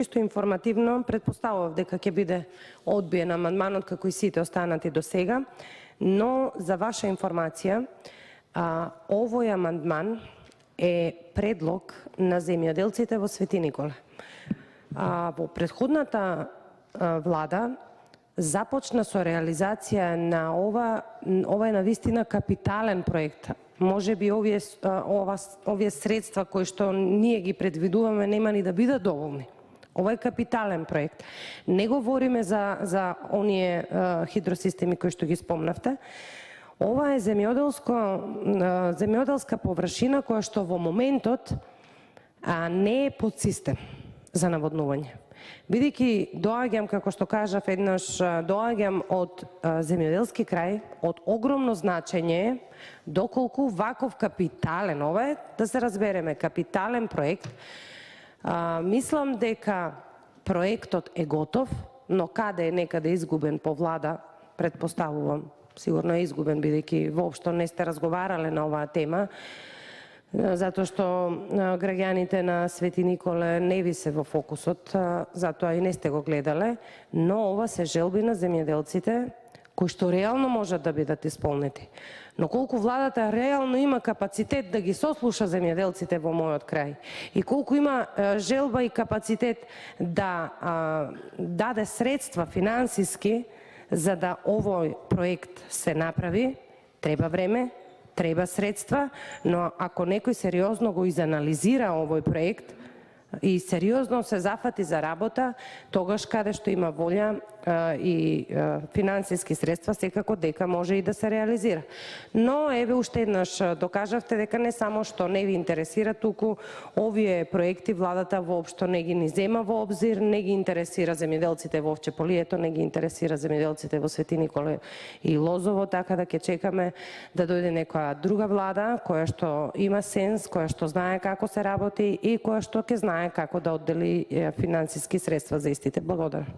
Чисто информативно, предпоставував дека ќе биде одбиен амандманот како и сите останати до сега, но за ваша информација, овој амандман е предлог на земјоделците во Свети Николе. Во претходната влада започна со реализација на ова е навистина капитален проект. Може би овие средства кои што ние ги предвидуваме нема ни да бидат доволни. Ова е капитален проект. Не говориме за оние хидросистеми кои што ги спомнавте. Ова е земјоделска површина која што во моментот не е под систем за наводнување. Бидејќи доаѓам, како што кажав еднаш, доаѓам од земјоделски крај, од огромно значење доколку ваков капитален, ова е, да се разбереме, капитален проект. Мислам дека проектот е готов, но каде е некаде изгубен по влада, предпоставувам, сигурно е изгубен, бидејќи воопшто не сте разговарале на оваа тема, затоа што граѓаните на Свети Николе не ви се во фокусот, затоа и не сте го гледале, но ова се желби на земјоделците кои што реално можат да бидат исполнети. Но колку владата реално има капацитет да ги сослуша земјоделците во мојот крај и колку има желба и капацитет да даде средства финансиски за да овој проект се направи, треба време, треба средства, но ако некој сериозно го изанализира овој проект и сериозно се зафати за работа, тогаш каде што има волја и финансиски средства, секако дека може и да се реализира. Но еве уште еднаш докажавте дека не само што не ви интересира, туку овие проекти владата воопшто не ги ни зема во обзир, не ги интересира земјоделците во Овчеполието, не ги интересира земјоделците во Свети Николе и Лозово, така да ќе чекаме да дојде некоја друга влада која што има сенс, која што знае како се работи и која што ќе знае како да оддели финансиски средства за истите. Благодарам.